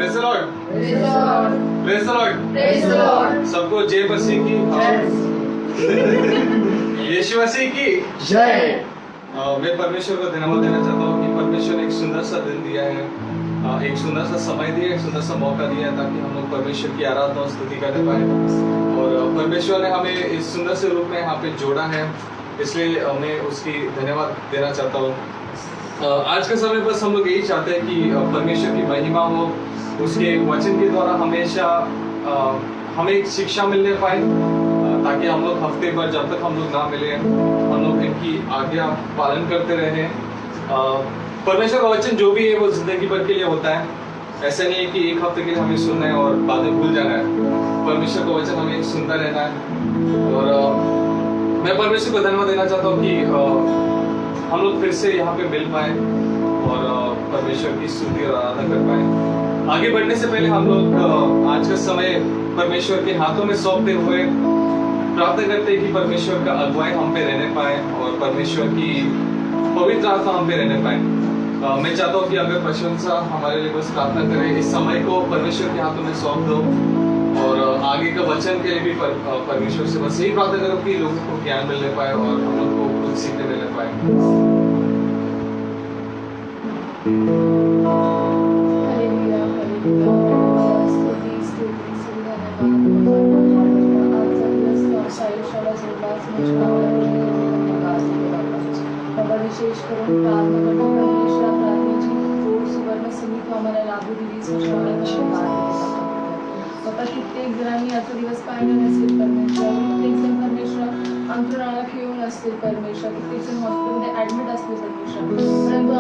Praise the Lord, Praise the Lord. Praise the Lord. Praise the Lord. सबको जय मसीह की, यीशु मसीह की जय। मैं परमेश्वर को धन्यवाद देना चाहता हूँ कि परमेश्वर ने एक सुंदर सा दिन दिया है, एक सुंदर सा समय दिया, एक सुंदर सा मौका दिया है ताकि हम लोग परमेश्वर की आराधना और स्तुति करने पाए। और परमेश्वर ने हमें इस सुंदर से रूप में यहाँ पे जोड़ा है, इसलिए मैं उसकी धन्यवाद देना चाहता हूँ। आज के समय बस हम लोग यही चाहते हैं कि परमेश्वर की महिमा हो, उसके वचन के द्वारा हमेशा हमें एक शिक्षा मिलने पाए, ताकि हम लोग हफ्ते भर जब तक हम लोग ना मिले हम लोग इनकी आज्ञा पालन करते रहे। परमेश्वर का वचन जो भी है वो जिंदगी भर के लिए होता है। ऐसा नहीं है कि एक हफ्ते के लिए हमें सुनना है और बाद में भूल जाना है। परमेश्वर का वचन हमें सुनता रहना है। और मैं परमेश्वर को धन्यवाद देना चाहता हूँ कि हम लोग फिर से यहाँ पे मिल पाए और परमेश्वर की स्तुति और आराधना कर पाए। आगे बढ़ने से पहले हम लोग आज का समय परमेश्वर के हाथों में सौंपते हुए प्रार्थना करते हैं कि परमेश्वर का अगुवाई हम पे रहने पाए और परमेश्वर की पवित्र आत्मा हम पे रहने पाए। मैं चाहता हूँ कि अगर प्रशंसा हमारे लिए बस प्रार्थना करें, इस समय को परमेश्वर के हाथों में सौंप दो और आगे का वचन के लिए भी परमेश्वर से बस यही प्रार्थना करो कि लोगों को ज्ञान मिलने पाए और हम लोग को कुछ सीखने मिलने पाए। Hallelujah, hallelujah. स्तुति, स्तुति, धन्यवाद। आजचा दिवस तो आमच्या आयुष्याला जोडलाच बाबा, विशेष करून प्रार्थना करतो परमेश्वर, प्रार्थनेची गोड सुवर्ण संधी तू आम्हाला लाभू दिलीस। बाबा, कित्येक जणांनी आजचा दिवस पाहिला नसेल परमेश्वर, कित्येक जण परमेश्वर अंतरुणाला घेऊन असतील परमेश्वर, कित्येक जण हॉस्पिटलमध्ये ऍडमिट असतील परमेश्वर, परंतु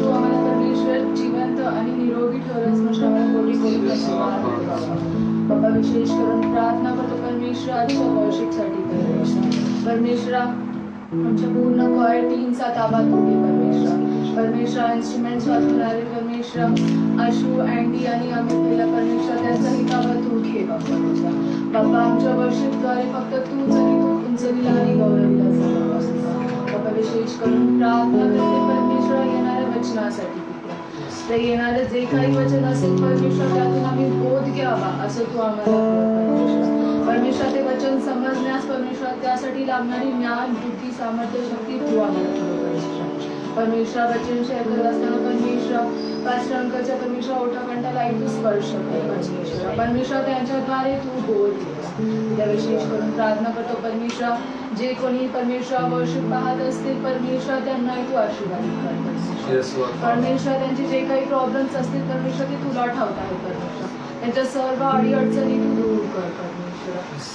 तू आम्हाला परमेश्वर जिवंत आणि निरोगी ठेवलंस म्हणून आम्हाला कोटी कोटी धन्यवाद बाबा। विशेष करून प्रार्थना करतो परमेश्वर आजच्या वर्षिकसाठी परमेश्वर, आमच्या पूर्ण कॉयर टीमचा ताबा तू घे परमेश्वर, इन्स्ट्रुमेंट्स वाजवून आले परमेश्वर, आशू, अँडी आणि अमित परमेश्वर, त्यांचाही ताबा तू घे बाबा। आमच्या वर्षिपद्वारे फक्त तूच आणि तू उंचविला आणि गौरविला जावा बाबा। विशेष करून प्रार्थना करते परमेश्वर येणाऱ्या वचनासाठी, ते येणारे जे काही वचन असेल परमेश्वर, त्यातून आम्ही बोध घ्यावा असं तू आम्हाला परमेश्वर, ते वचन समजण्यास परमेश्वर त्यासाठी लागणारी ज्ञान, बुद्धी, सामर्थ्य, शक्ती तू आम्हाला परमेश्वर। वचन शेअर करत असताना परमेश्वर, पास्टर अंकलच्या परमेश्वर ओठाकंठाला एक तू स्पर्श परमेश्वर, त्यांच्याद्वारे तू बोल त्या विशेष करून प्रार्थना करतो परमेश्वर, जे कोणी परमेश्वर वर्षिप पाहत असतील परमेश्वर, त्यांनाही तू आशीर्वाद कर परमेश्वर। त्यांचे जे काही प्रॉब्लेम्स असतील परमेश्वर, ते तुला ठाऊक आहे परमेश्वर, त्यांच्या सर्व अडी अडचणी तू दूर कर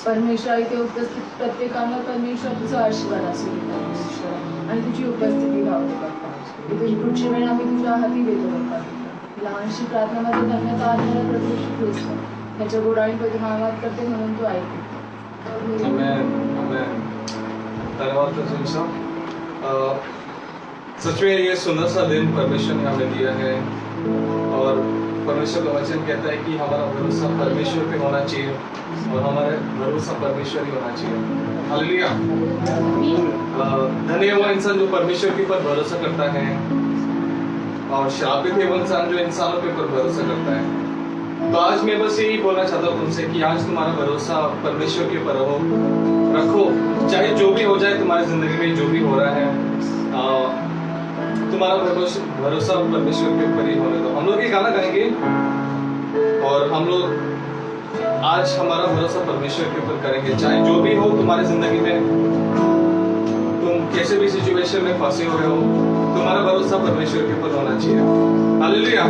परमेश्वर। इथे उपस्थित प्रत्येकाला परमेश्वर तुझा आशीर्वाद असेल परमेश्वर आणि तुझी उपस्थिती राहू तुझी पुढची वेळ आम्ही तुझ्या हाती देतो लहानशी प्रार्थनामध्ये धन्यवाद प्रभू श्री ख्रिस्त त्याच्या गोडाळीपैकी नावात करते म्हणून तू ऐकते। धन्यवाद प्रशंसा। सच में ये सुंदर सा दिन परमेश्वर ने हमें दिया है और परमेश्वर का वचन कहता है कि हमारा भरोसा परमेश्वर पे होना चाहिए और हमारा भरोसा परमेश्वर ही होना चाहिए। हालेलुया। धन्य है वो इंसान जो परमेश्वर के ऊपर भरोसा करता है और श्रापित है वो इंसान जो इंसानों के ऊपर भरोसा करता है। तो आज मैं बस यही बोलना चाहता हूँ तुमसे कि आज तुम्हारा भरोसा परमेश्वर के ऊपर रखो, चाहे जो भी हो जाए तुम्हारी जिंदगी में, जो भी हो रहा है तुम्हारा भरोसा परमेश्वर के ऊपर ही होने दो। हम लोग ये गाना गाएंगे और हम लोग आज हमारा भरोसा परमेश्वर के ऊपर करेंगे, चाहे जो भी हो तुम्हारी जिंदगी में, तुम कैसे भी सिचुएशन में फंसे हुए हो, तुम्हारा भरोसा परमेश्वर के ऊपर होना चाहिए। हालेलुया।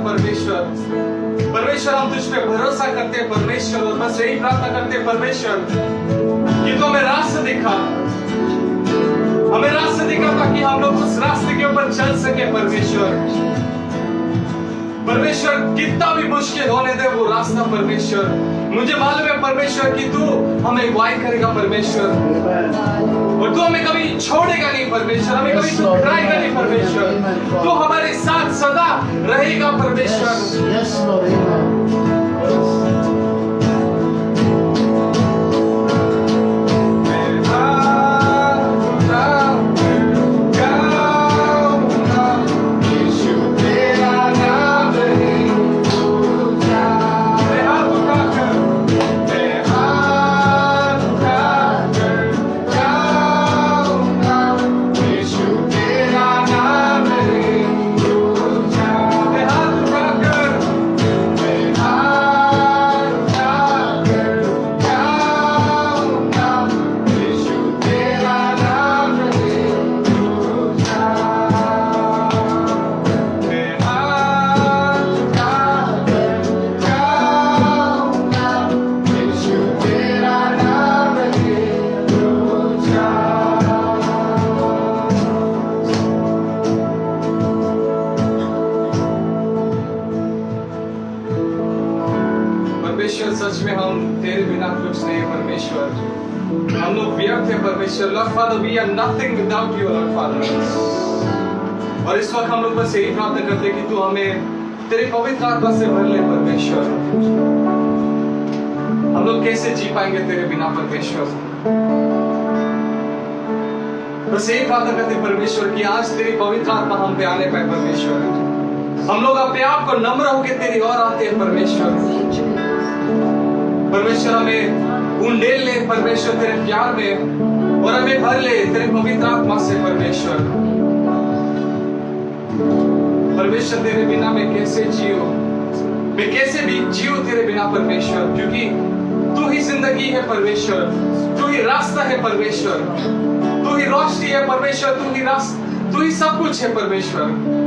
परमेश्वर। परमेश्वर हम तुझ पे भरोसा करते हैं परमेश्वर, और बस यही प्रार्थना करते हैं परमेश्वर कि तू हमें रास्ता दिखा, हमें रास्ता दिखा ताकि हम लोग उस रास्ते के ऊपर चल सके परमेश्वर। परमेश्वर कितना भी मुश्किल होने दे वो रास्ता परमेश्वर, मुझे मालूम है परमेश्वर कि तू हमें अगुवाई करेगा परमेश्वर, और तू हमें कभी छोड़ेगा नहीं परमेश्वर, हमें कभी तू कराएगा नहीं परमेश्वर, तू हमारे साथ सदा रहेगा परमेश्वर। Yes, Lord. Amen. परमेश्वर सच में हम तेरे बिना कुछ नहीं है परमेश्वर, हम लोग व्यर्थ है परमेश्वर। Lord father, we are nothing without you lord father. और इस वक्त हम लोग बस यही प्रार्थना करते हैं कि तू हमें तेरे पवित्र आत्मा से भर ले परमेश्वर। हम लोग कैसे जी पाएंगे तेरे बिना परमेश्वर? बस यही प्रार्थना करते परमेश्वर कि आज तेरी पवित्र आत्मा हम पे आने पाए परमेश्वर। हम लोग अपने आप को नम्र होकर तेरी ओर आते हैं परमेश्वर। परमेश्वर हमें उंडेल ले परमेश्वर तेरे प्यार में, और हमें भर ले तेरे पवित्र आत्मा से परमेश्वर। परमेश्वर तेरे बिना मैं कैसे जियो, मैं कैसे भी जियो तेरे बिना परमेश्वर, क्योंकि तू ही जिंदगी है परमेश्वर, तू ही रास्ता है परमेश्वर, तू ही रोशनी है परमेश्वर, तू ही सब कुछ है परमेश्वर।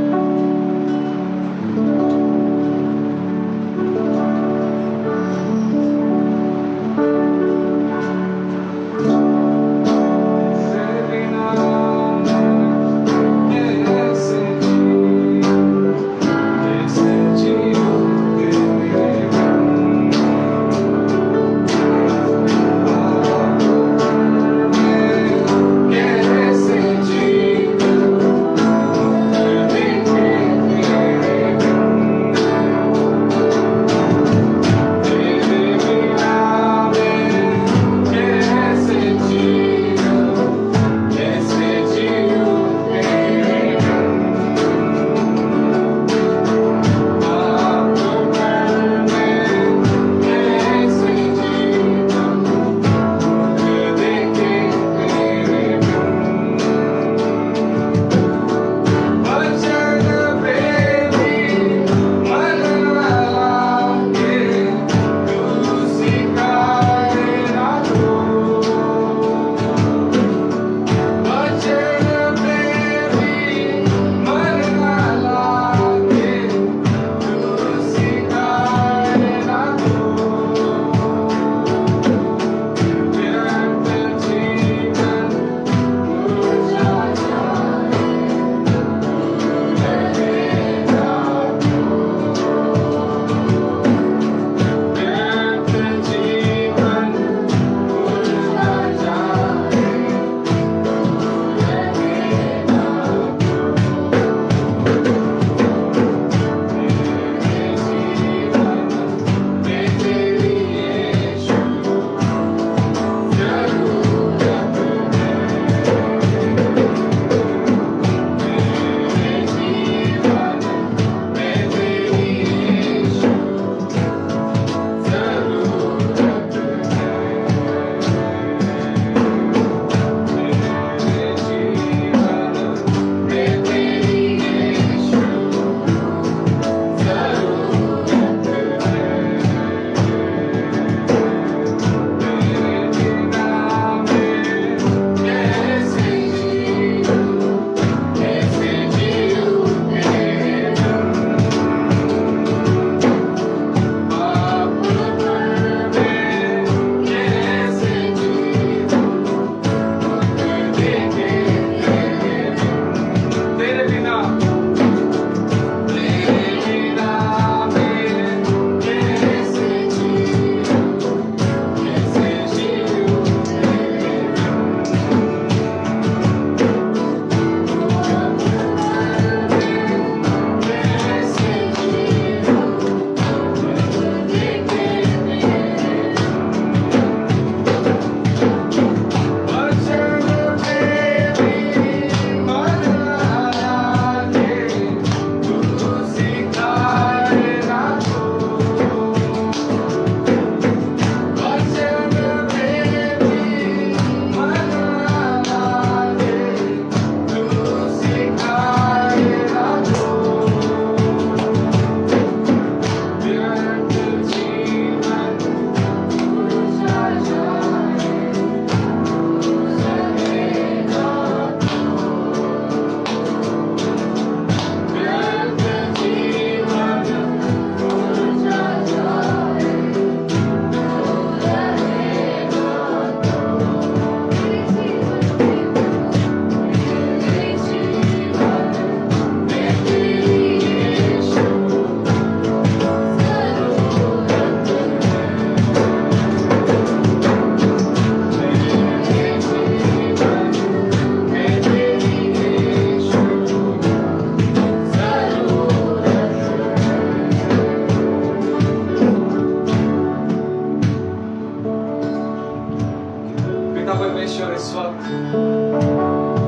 पिता परमेश्वर, इस वक्त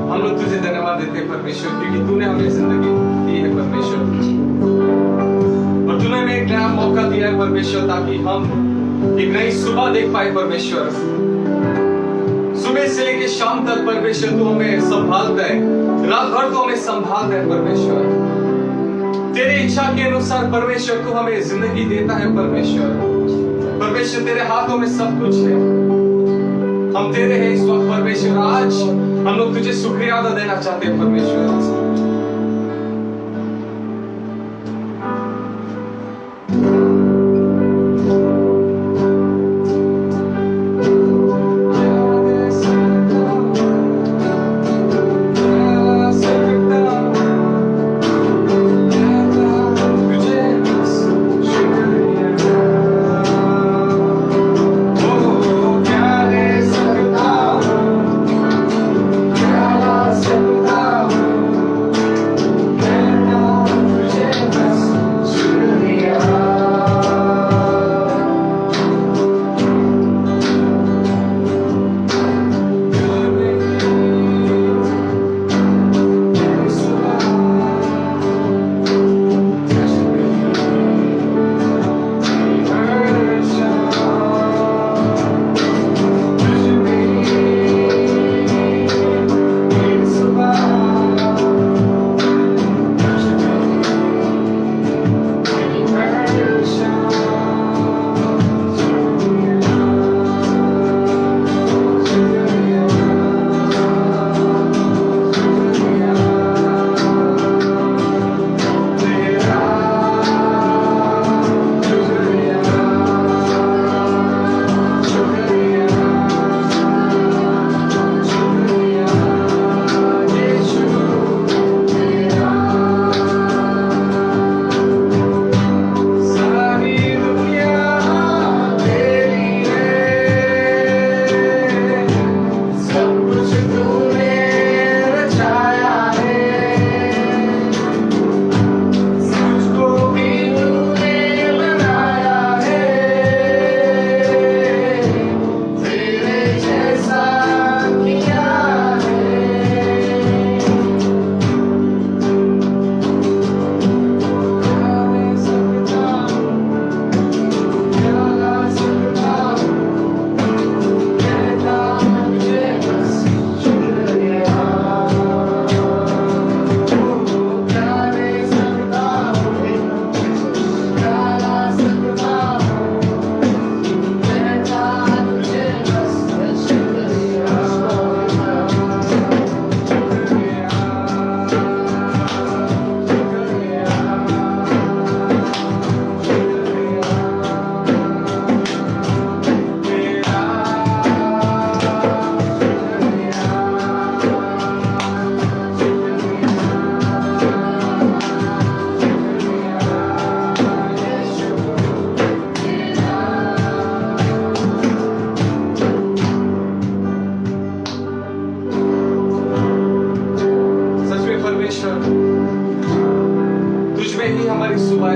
हम लोग तुझे धन्यवाद देते हैं परमेश्वर, क्योंकि तूने हमें जिंदगी दी है परमेश्वर, और तूने हमें एक नया मौका दिया है परमेश्वर, ताकि हम एक नई सुबह देख पाए परमेश्वर। सुबह से लेके शाम तक परमेश्वर तू हमें संभालता है, रात भर तू हमें संभालता है परमेश्वर। तेरी इच्छा के अनुसार परमेश्वर तू हमें जिंदगी देता है परमेश्वर। परमेश्वर तेरे हाथों में सब कुछ है, हम तेरे हैं इस वक्त परमेश्वर। आज हम लोग तुझे शुक्रिया अदा देना चाहते हैं परमेश्वर।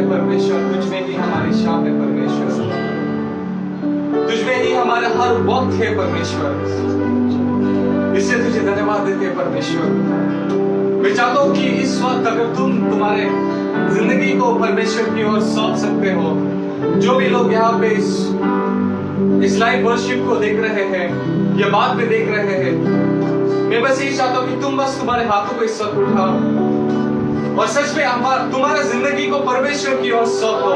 परमेश्वर, तुझ में ही हमारी शाम है परमेश्वर, तुझ में ही हमारा हर वक्त है परमेश्वर। इससे तुझे धन्यवाद देते हैं परमेश्वर। मैं चाहता हूँ कि इस वक्त अगर तुम तुम्हारे जिंदगी को परमेश्वर की ओर सौंप सकते हो, जो भी लोग यहाँ पे इस लाइव वर्शिप को देख रहे हैं या बाद में देख रहे हैं, मैं बस यही चाहता हूँ कि तुम बस तुम्हारे हाथों को इस वक्त उठाओ और सच में तुम्हारा जिंदगी को परमेश्वर की ओर सौंपो।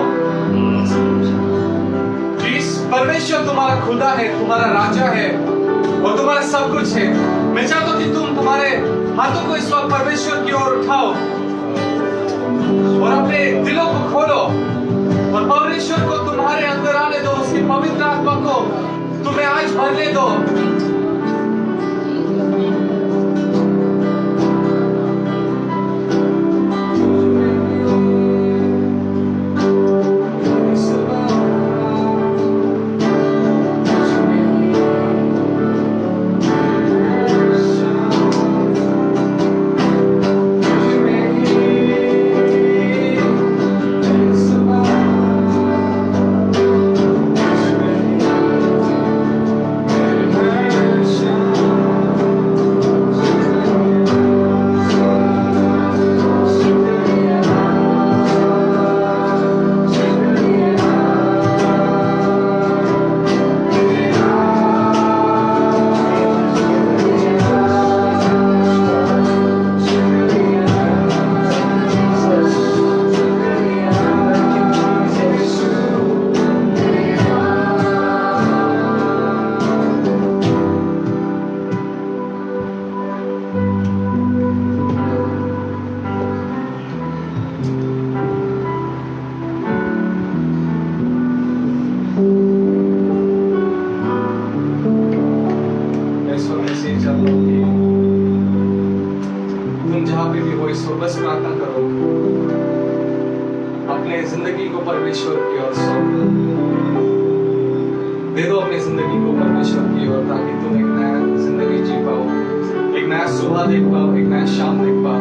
परमेश्वर तुम्हारा खुदा है, तुम्हारा राजा है और तुम्हारा सब कुछ है। मैं चाहता हूँ कि तुम तुम्हारे हाथों को इस वक्त परमेश्वर की ओर उठाओ और अपने दिलों को खोलो और परमेश्वर को तुम्हारे अंदर आने दो, उसकी पवित्र आत्मा को तुम्हें आज भरने दो। इस वक्त मैं से चाहता हूँ कि तुम जहाँ पे भी हो इस वक्त बस प्रार्थना करो, अपने जिंदगी को परमेश्वर की ओर सौंप दे दो, अपनी जिंदगी को परमेश्वर की ओर, ताकि तुम एक नया जिंदगी जी पाओ, एक नया सुबह देख पाओ, एक नया शाम देख पाओ।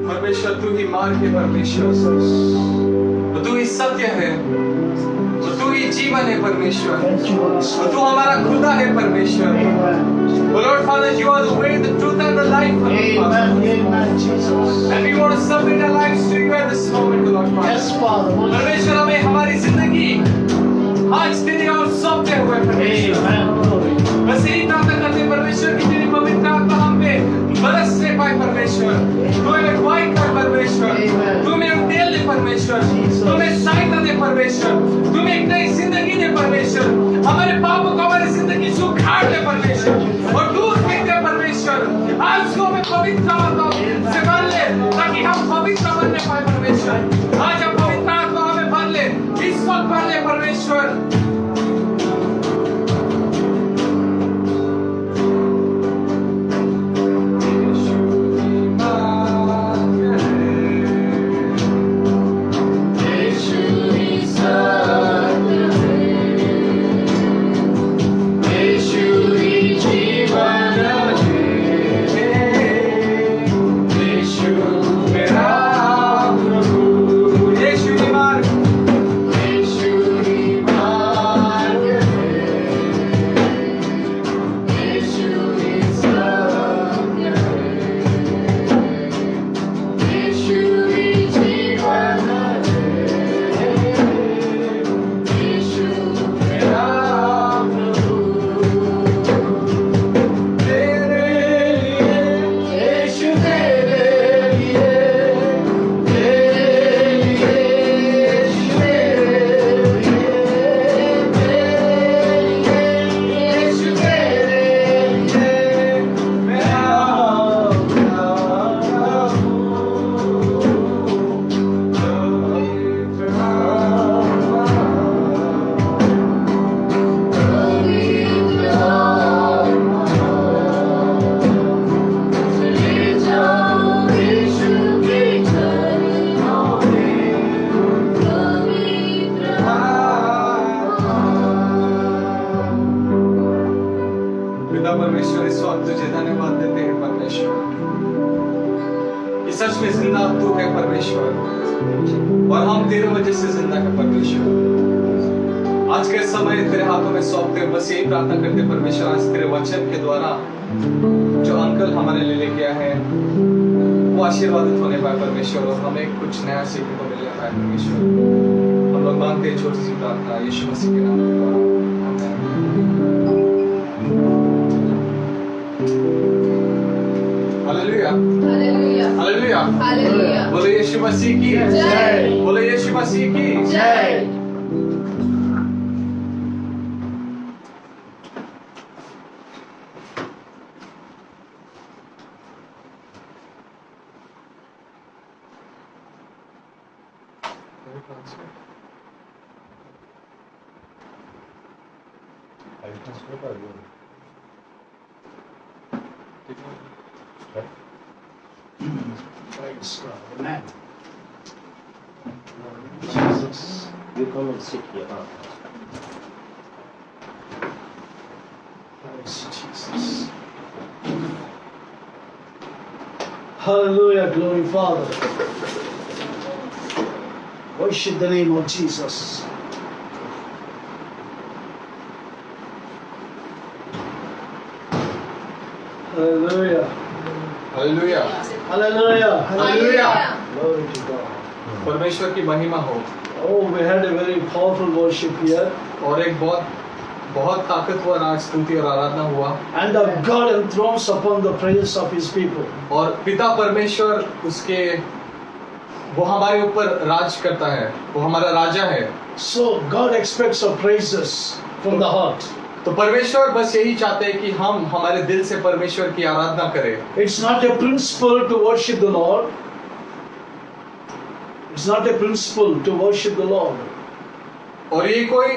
परमेश्वर तू ही मार्ग है, परमेश्वर तू ही सत्य है, तू ही जीवन है परमेश्वर, तू हमारा खुदा है परमेश्वर। Oh Lord Father, you are the way, the truth and the life, Father. And we want to submit our lives to you at this moment, Lord Father. Yes, Father. परमेश्वर हमें हमारी जिंदगी आज तेरे और सौंपते हुए परमेश्वर, बस यही प्रार्थना करते हैं परमेश्वर की तेरी पवित्र आत्मा हम पे बरसने पाए परमेश्वर। तू हमें अगुवाई कर परमेश्वर, तू हमें तेल दे परमेश्वर, तू हमें सहायता दे परमेश्वर, तू हमें एक नई जिंदगी दे परमेश्वर, हमारे पापों को हमारी जिंदगी से उखाड़ दे परमेश्वर और दूर फेंक दे परमेश्वर। आज को हमें पवित्र आत्मा से भर ले ताकि हम पवित्र बनने पाए परमेश्वर। आज हम पवित्र आत्मा हमें भर ले, इस वक्त भर ले परमेश्वर। Jesus. खुदा परमेश्वर इस वक्त तुझे धन्यवाद देते हैं परमेश्वर कि सच में जिंदा तू है परमेश्वर और हम तेरे वजह से जिंदा है परमेश्वर। आज के समय तेरे हाथों में सौंपते बस यही प्रार्थना करते परमेश्वर आज तेरे वचन के द्वारा जो अंकल हमारे लिए लेके आए हैं वो आशीर्वादित होने पाए परमेश्वर और हमें कुछ नया सीखने को मिलने पाए परमेश्वर। हम लोग मांगते हैं छोटी सी प्रार्थना यीशु मसीह के नाम के द्वारा। Hallelujah hallelujah hallelujah hallelujah. बोले यीशु मसीह की जय। बोले यीशु मसीह की जय। Praise God. Amen. Jesus, you come and sit here. Praise Jesus. Hallelujah, glory Father. Worship the name of Jesus. Hallelujah. Hallelujah Hallelujah. Hallelujah Glory to God. परमेश्वर की महिमा हो। Oh, we had a very powerful worship here. और एक बहुत ताकतवर आज स्तुति और आराधना हुआ And God enthrones upon the praises of His people. और पिता परमेश्वर उसके वो हमारे ऊपर राज करता है, वो हमारा राजा है। So God expects our praises from the heart. तो परमेश्वर बस यही चाहते हैं कि हम हमारे दिल से परमेश्वर की आराधना करें। It's not a principle to worship the Lord. It's not a principle to worship the Lord. और ये कोई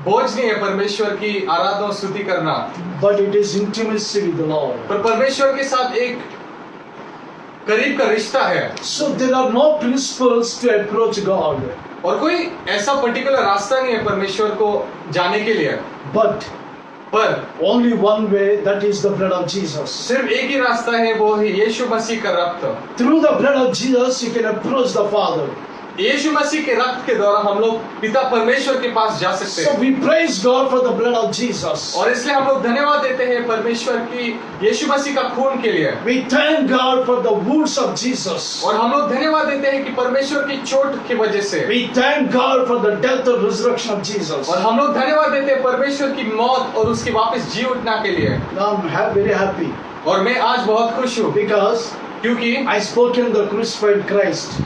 बोझ नहीं है परमेश्वर की आराधना और स्तुति करना, But it is intimacy with the Lord. पर परमेश्वर के साथ एक करीब का रिश्ता है। So there are no principles to approach God. और कोई ऐसा पर्टिकुलर रास्ता नहीं है परमेश्वर को जाने के लिए, But पर only one way, that is the blood of Jesus. सिर्फ एक ही रास्ता है, वो है यीशु मसीह का रक्त। Through the blood of Jesus, you can approach the Father. यीशु मसीह के रक्त के द्वारा हम लोग पिता परमेश्वर के पास जा सकते So हैं। we praise God for the blood of Jesus. और इसलिए हम लोग धन्यवाद देते हैं परमेश्वर की यीशु मसीह का खून के लिए। We thank God for the wounds of Jesus. और हम लोग धन्यवाद देते हैं कि परमेश्वर की चोट की वजह से, We thank God for the death and resurrection of Jesus. और हम लोग धन्यवाद देते हैं परमेश्वर की मौत और उसके वापस जी उठना के लिए। Now I'm very happy और मैं आज बहुत खुश हूँ because क्योंकि I spoke in the crucified Christ.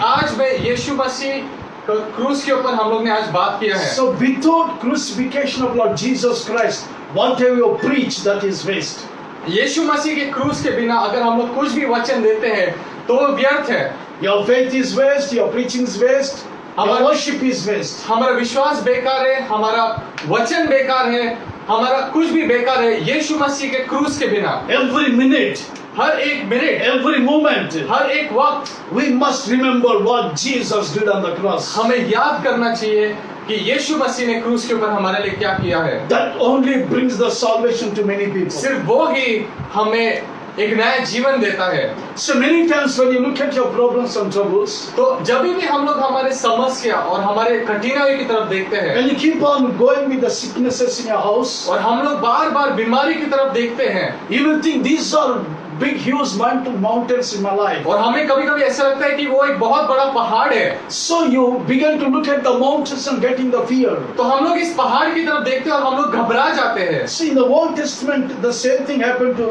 आज मैं यीशु मसीह क्रूस के ऊपर हम लोग ने आज बात किया है। So without crucifixion of Lord Jesus Christ, whatever you preach, that is waste. यीशु मसीह के क्रूस के बिना अगर हम लोग कुछ भी वचन देते हैं तो वो व्यर्थ है। Your faith is waste, your preaching is waste, your worship is waste. हमारा विश्वास बेकार है, हमारा वचन बेकार है, हमारा कुछ भी बेकार है यीशु मसीह के क्रूस के बिना। Every minute, हर एक मिनट, every moment, हर एक वक्त we must remember what Jesus did on the cross. हमें याद करना चाहिए कि यीशु मसीह ने क्रूस के ऊपर हमारे लिए क्या किया है। That only brings the salvation to many people. सिर्फ वो ही हमें एक नया जीवन देता है। So many times when you look at your problems and troubles, तो जब भी हम लोग हमारे समस्या और हमारे कठिनाई की तरफ देखते हैं when you keep on going with the sicknesses in your house, और हम लोग बार बार बीमारी की तरफ देखते हैं you will think these are big huge mountains in my life. और हमें कभी कभी ऐसा लगता है कि वो एक बहुत बड़ा पहाड़ है। So you begin to look at the mountains and getting the fear. तो हम लोग इस पहाड़ की तरफ देखते हैं और हम लोग घबरा जाते हैं। See, in the Old Testament, the same thing happened to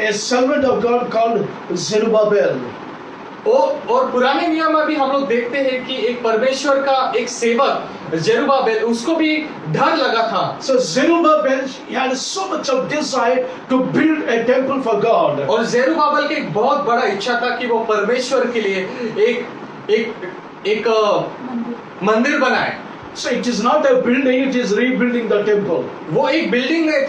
a servant of God called Zerubbabel. और पुराने नियम में भी हम लोग देखते हैं कि एक परमेश्वर का एक सेवक जेरुब्बाबेल, उसको भी डर लगा था। So Zerubbabel, he had so much of desire to build a temple for God. और जेरुब्बाबेल की एक बहुत बड़ा इच्छा था कि वो परमेश्वर के लिए एक मंदिर बनाए। So it is not a building, it is rebuilding the temple. वो एक बिल्डिंग नहीं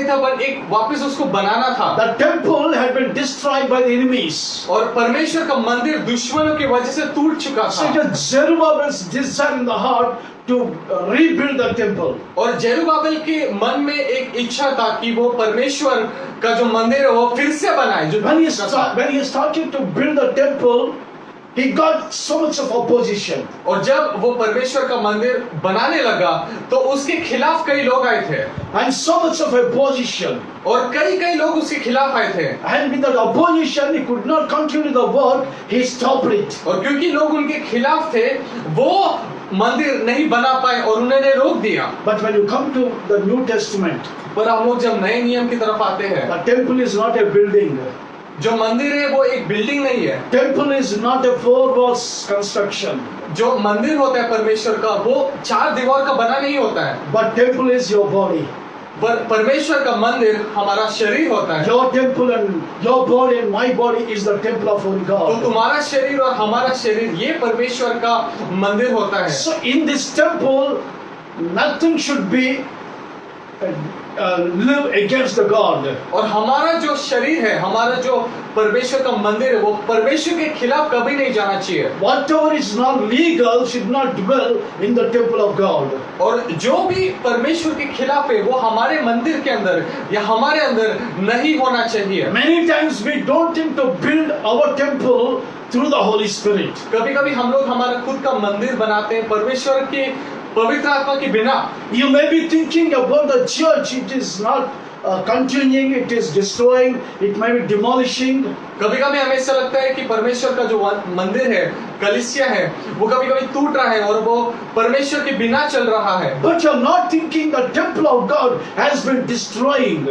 था, पर एक वापस उसको बनाना था। The temple had been destroyed by the enemies. और परमेश्वर का मंदिर दुश्मनों की वजह से टूट चुका So it था। was Zerubbabel's desire in the heart to rebuild the temple. और जेरुब्बाबेल के मन में एक इच्छा था कि वो परमेश्वर का जो मंदिर है वो फिर से बनाए, जो When टूट चुका था। when he started to build the temple, he got so much of opposition. और जब वो परमेश्वर का मंदिर बनाने लगा तो उसके खिलाफ कई लोग आए थे, And so much of opposition. और कई लोग उसके खिलाफ आए थे। And with that opposition, he could not continue the work, he stopped it. और क्योंकि लोग उनके खिलाफ थे, वो मंदिर नहीं बना पाए और उन्होंने रोक दिया। But when you come to the New Testament, पर हम लोग जब नए नियम की तरफ आते हैं, the temple is not a building. जो मंदिर है वो एक बिल्डिंग नहीं है। Temple is not a four walls construction. जो मंदिर होता है परमेश्वर का वो 4 दीवार का बना नहीं होता है, But temple is your body. पर परमेश्वर का मंदिर हमारा शरीर होता है। Your temple and your body and my body is the temple of Holy तो God. तुम्हारा शरीर और हमारा शरीर ये परमेश्वर का मंदिर होता है। So in this temple, nothing should be live against the God. और हमारा जो शरीर है, हमारा जो परमेश्वर का मंदिर है, वो परमेश्वर के खिलाफ कभी नहीं जाना चाहिए। Whatever is not legal should not dwell in the temple of God. और जो भी परमेश्वर के खिलाफ है वो हमारे मंदिर के अंदर या हमारे अंदर नहीं होना चाहिए। Many times we don't think to build our temple through the Holy Spirit. कभी-कभी हम लोग हमारा खुद का मंदिर बनाते हैं परमेश्वर के पवित्र आत्मा के बिना। You may be thinking about the church, it is not continuing, it is destroying, it may be demolishing. कभी-कभी हमें ऐसा लगता है कि परमेश्वर का जो मंदिर है, कलीसिया है, वो कभी-कभी टूट रहा है और वो परमेश्वर के बिना चल रहा है। But you're not thinking the temple of God has been destroying.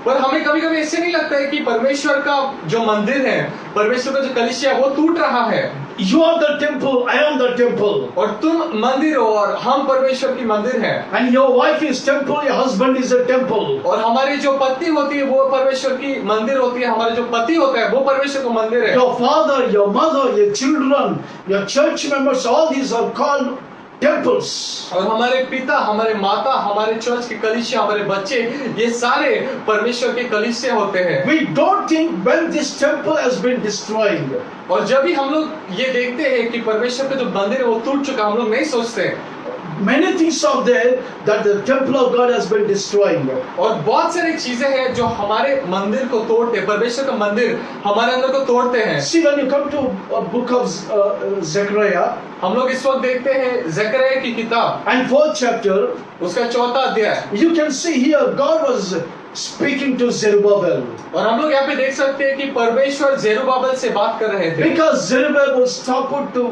पर हमें कभी-कभी ऐसे नहीं लगता है कि परमेश्वर का जो मंदिर है, परमेश्वर का जो कलीसिया है, वो टूट रहा है। You are the temple, I am the temple. और तुम मंदिर हो और हम परमेश्वर की मंदिर हैं। And your wife is temple, your husband is a temple. और हमारी जो पत्नी होती है वो परमेश्वर की मंदिर होती है, हमारा जो पति होता है वो परमेश्वर का मंदिर है। Your father, your mother, your children, your church members, all these are called temples. और हमारे पिता, हमारे माता, हमारे चर्च के कलीसिया, हमारे बच्चे, ये सारे परमेश्वर के कलीसिया होते हैं। We don't think when this temple has been destroyed. और जब भी हम लोग ये देखते हैं कि परमेश्वर का जो मंदिर है वो टूट चुका, हम लोग नहीं सोचते। Many things are there that the temple of God has been destroying. और बहुत सारी चीजें हैं जो हमारे मंदिर को तोड़ते हैं, परमेश्वर का मंदिर हमारे अंदर को तोड़ते हैं। See, when you come to a book of Zechariah हम लोग इस वक्त देखते हैं जकरिया की किताब, and 4th chapter, उसका 4था अध्याय, you can see here God was speaking to Zerubbabel. और हम लोग यहाँ पे देख सकते हैं कि परमेश्वर जेरुब्बाबेल से बात कर रहे थे। Because Zerubbabel stopped to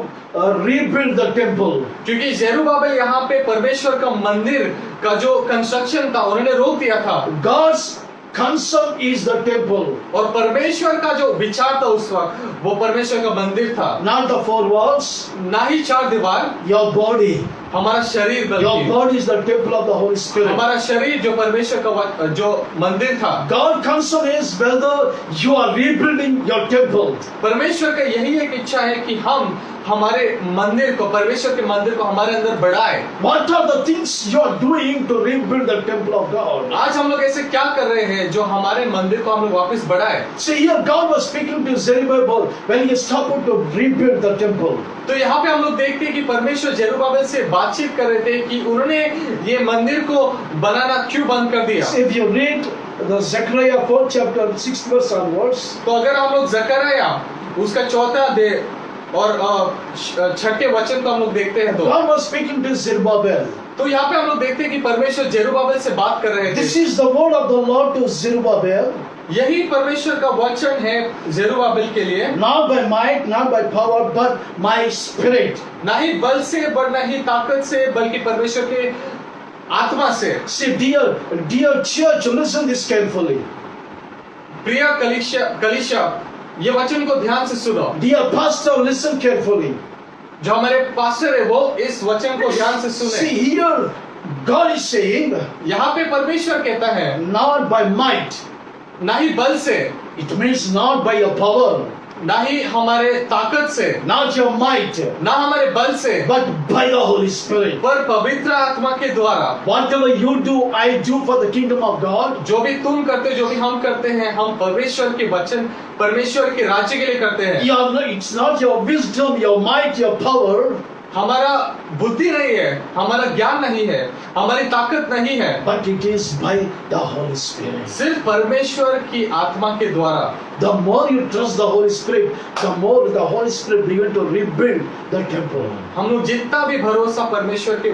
rebuild the temple. क्योंकि जेरुब्बाबेल यहाँ पे परमेश्वर का मंदिर का जो कंस्ट्रक्शन था उन्होंने रोक दिया था। God's concern is the temple. और परमेश्वर का जो विचार था उस वक्त वो परमेश्वर का मंदिर था, Not the four walls, ना ही 4 दीवार, your body. हमारा शरीर, Your बल्कि body is the temple of the Holy Spirit. हमारा शरीर जो परमेश्वर का जो मंदिर था। God's concern is whether you are rebuilding your temple. परमेश्वर का यही एक इच्छा है कि हम हमारे मंदिर को, परमेश्वर के मंदिर को हमारे अंदर बढ़ाए। What are the things you are doing to rebuild the temple of God? आज हम लोग ऐसे क्या कर रहे हैं जो हमारे मंदिर को हम लोग वापस बढ़ाए। See, here God was speaking to Zerubbabel when he stopped to rebuild the temple. तो यहाँ पे हम लोग देखते हैं कि परमेश्वर जेरुब्बाबेल से बातचीत कर रहे थे कि उन्होंने ये मंदिर को बनाना क्यों बंद कर दिया। So if you read the Zechariah 4th chapter 6th verse onwards, तो अगर हम लोग जकरिया उसका 4था अध्याय और 6ठे वचन को हम लोग देखते हैं God was speaking to Zerubbabel. तो यहाँ पे हम लोग देखते हैं कि परमेश्वर जेरुब्बाबेल से बात कर रहे This थे। is the word of the Lord to Zerubbabel, यही परमेश्वर का वचन है जेरुब्बाबेल के लिए, not by might, not by power, but my spirit. ना ही बल से और ना ही ताकत से, बल्कि परमेश्वर के आत्मा से। See, dear church, listen this carefully. प्रिय कलीसिया ये वचन को ध्यान से सुनो। Dear pastor, listen carefully. जो हमारे पास्टर है वो इस वचन को ध्यान से See, सुने। here God is saying, यहाँ पे परमेश्वर कहता है not by might. ना ही बल से, It means not by your power. ना ही हमारे ताकत से, not your might, ना हमारे बल से, but by the Holy Spirit. पर पवित्र आत्मा के द्वारा। Whatever you do, I do for the kingdom of God. जो भी तुम करते, जो भी हम करते हैं, हम परमेश्वर के वचन, परमेश्वर के राज्य के लिए करते हैं। It's not your wisdom, your might, your power, हमारा बुद्धि नहीं है, हमारा ज्ञान नहीं है, हमारी ताकत नहीं है, but it is by the Holy Spirit. सिर्फ परमेश्वर की आत्मा के द्वारा। The more you trust the Holy Spirit, the more the Holy Spirit begin to rebuild the temple. हम लोग जितना भी भरोसा परमेश्वर के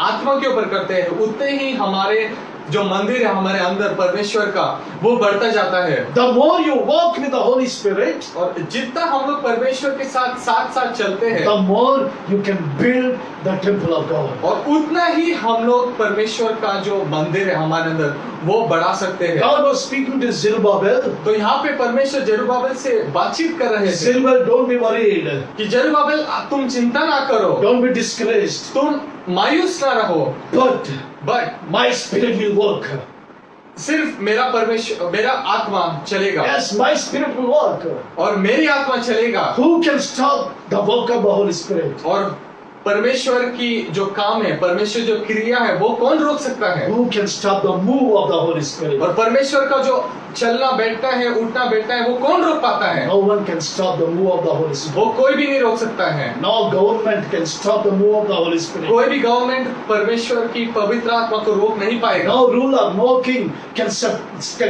आत्मा के ऊपर करते हैं, उतने ही हमारे जो मंदिर है हमारे अंदर परमेश्वर का, वो बढ़ता जाता है। The more you walk with the Holy Spirit, और जितना हम लोग परमेश्वर के साथ साथ साथ चलते हैं, the more you can build the temple of God. और उतना ही हम लोग परमेश्वर का जो मंदिर है हमारे अंदर, वो बढ़ा सकते हैं। God was speaking to Zerubbabel. तो यहाँ पे परमेश्वर जरुब्बाबिल से बातचीत कर रहे थे Zerubbabel, don't be worried. कि जरुब्बाबिल तुम चिंता ना करो, Don't be discouraged. तुम मायूस ना रहो, But my spirit will work. सिर्फ मेरा परमेश्वर, मेरा आत्मा चलेगा। Yes, my spirit will work. और मेरी आत्मा चलेगा। Who can stop the work of the Holy Spirit? और परमेश्वर की जो काम है, परमेश्वर जो क्रिया है, वो कौन रोक सकता है? Who can stop the move of the Holy Spirit? और परमेश्वर का जो चलना बैठना है, उठना बैठना है, वो कौन रोक पाता है? No one can stop the move of the Holy Spirit. वो कोई भी नहीं रोक सकता है। No government can stop the move of the Holy Spirit. कोई भी गवर्नमेंट परमेश्वर की पवित्र आत्मा को रोक नहीं पाएगा। No ruler, no king can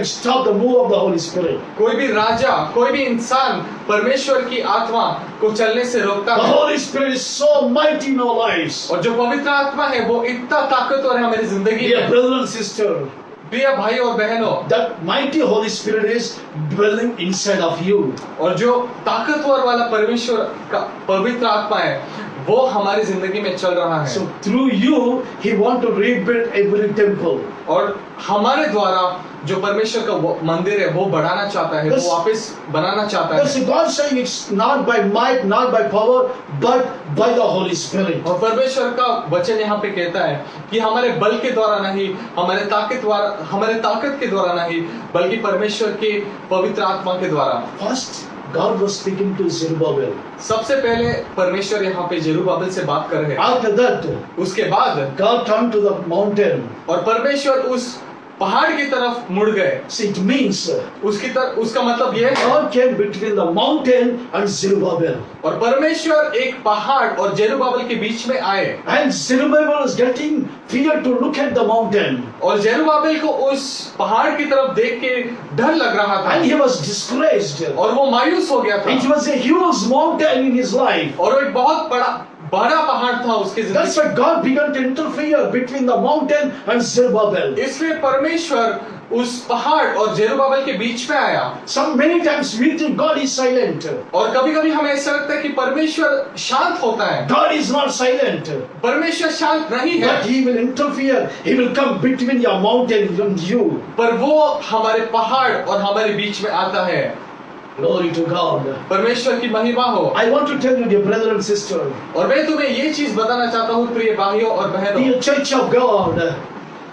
stop the move of the Holy Spirit. कोई भी राजा, कोई भी इंसान परमेश्वर की आत्मा को चलने से रोकता The है। Holy Spirit is so mighty in our lives. और जो पवित्र आत्मा है, वो इतना ताकतवर है हमारी जिंदगी Dear में। brother and sister, प्रिय भाई और बहनों, that mighty Holy Spirit is dwelling inside of you. और जो ताकतवर वाला परमेश्वर का पवित्र आत्मा है, वो हमारी जिंदगी में चल रहा है। So through you, He want to rebuild every temple. और हमारे द्वारा जो परमेश्वर का मंदिर है, वो बढ़ाना चाहता है, वो वापस बनाना चाहता That's है। God saying it's not by might, not by power, but by the Holy Spirit. और परमेश्वर का वचन यहाँ पे कहता है कि हमारे बल के द्वारा नहीं, हमारे ताकत के द्वारा नहीं, बल्कि परमेश्वर के पवित्र आत्मा के द्वारा। First, God was speaking to Zerubbabel. सबसे पहले परमेश्वर यहाँ पे जरुब्बाबिल से बात कर रहे हैं। After that, उसके बाद God turned to the mountain. और परमेश्वर उस पहाड़ की तरफ मुड़ गए। See, it means उसका मतलब ये है, God came between the mountain and Zerubbabel. और परमेश्वर एक पहाड़ और जरुब्बाबिल के बीच में आए। And Zerubbabel was getting fear to look at the mountain. और जरुब्बाबिल को उस पहाड़ की तरफ देख के डर लग रहा था। And he was discouraged. और वो मायूस हो गया था। It was a huge mountain in his life. और वो एक बहुत बड़ा पहाड़ था उसकी That's जिंदगी। why God began to interfere between the mountain and Zerubbabel. इसलिए परमेश्वर उस पहाड़ और जरुब्बाबिल के बीच में आया। Many times we think God is silent. और कभी-कभी हमें ऐसा लगता है कि परमेश्वर शांत होता है। God is not silent. परमेश्वर शांत नहीं है, But He will interfere. He will come between your mountain and you. पर वो हमारे पहाड़ और हमारे बीच में आता है। Glory to God. परमेश्वर की महिमा हो। I want to tell you, dear brother and sister, और मैं तुम्हें ये चीज बताना चाहता हूँ प्रिय भाइयों और बहनों, dear church of God,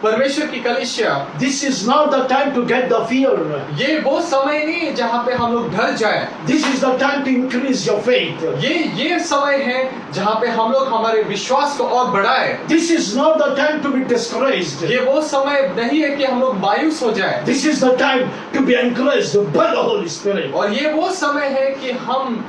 परमेश्वर की कलीसिया, this is not the time to get the fear. ये वो समय नहीं है जहाँ पे हम लोग डर जाएं। This is the time to increase your faith. ये समय है जहाँ पे हम लोग हमारे विश्वास को और बढ़ाएं। This is not the time to be discouraged. ये वो समय नहीं है कि हम लोग मायूस हो जाएं। This is the time to be encouraged by the Holy Spirit. और ये वो समय है कि हम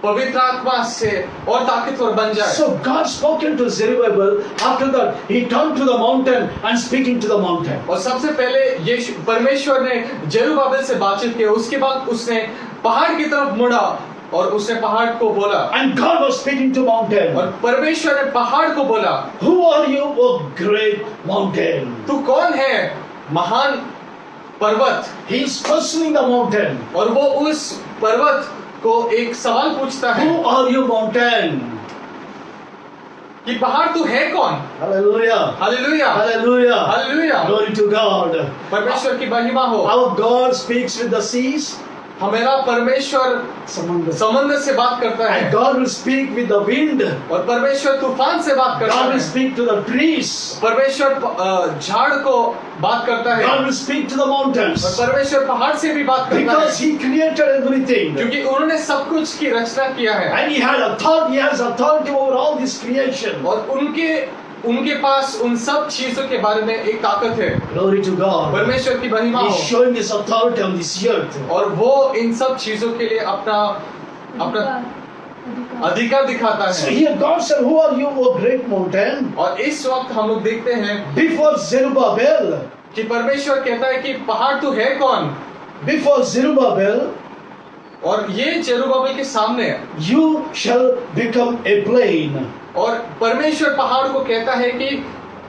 पवित्र आत्मा से और ताकतवर बन जाए। So God spoken to Zerubbabel. After that, He turned to the mountain and speaking to the mountain. और सबसे पहले ये परमेश्वर ने जरुब्बाबिल से बातचीत की, उसके बाद उसने पहाड़ की तरफ मुड़ा और उसने पहाड़ को बोला। And God was speaking to mountain. और परमेश्वर ने पहाड़ को बोला, Who are you, O great mountain? तू कौन है महान पर्वत? He is questioning the mountain. और वो उस पर्वत को एक सवाल पूछता है Who are you, mountain? कि पहाड़ तू है कौन? Hallelujah. Hallelujah, Hallelujah. Hallelujah. Glory to God. परमेश्वर की महिमा हो। Our God speaks with the seas. हमारा परमेश्वर Samandar. समंदर से बात करता And है God will speak with the wind. और परमेश्वर तूफान से बात करता God will है। speak to the trees. परमेश्वर झाड़ को बात करता है God will speak to the और mountains. परमेश्वर पहाड़ से भी बात करता Because है He created everything. क्योंकि उन्होंने सब कुछ की रचना किया है And He had authority, He has authority over all this creation. और उनके पास उन सब चीजों के बारे में एक ताकत है। Glory to God. परमेश्वर की महिमा He's हो showing His authority on this earth. और वो इन सब चीजों के लिए अपना अधिकार दिखाता So है। here God said, "Who are you, O great mountain?" और इस वक्त हम लोग देखते हैं Before Zerubbabel, कि परमेश्वर कहता है कि पहाड़ तू है कौन, before Zerubbabel, और ये जेरुब्बाबेल के सामने you shall become a plain. और परमेश्वर पहाड़ को कहता है कि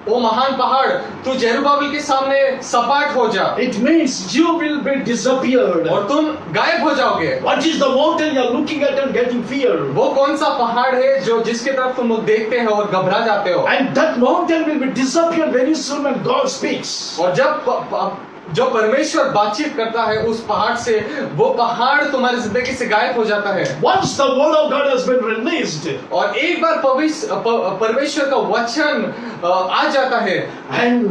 ओ महान पहाड़ तू जेरुब्बाबेल के सामने सपाट हो जा It means you will be disappeared. और तुम गायब हो जाओगे। What is the mountain you are looking at and getting fear? वो कौन सा पहाड़ है जो जिसके तरफ तुम लोग देखते हो और घबरा जाते हो? And that mountain will be disappeared very soon when God speaks. और जब जो परमेश्वर बातचीत करता है उस पहाड़ से, वो पहाड़ तुम्हारी जिंदगी से गायब हो जाता है। Once the word of God has been released, और एक बार परमेश्वर का वचन आ जाता है and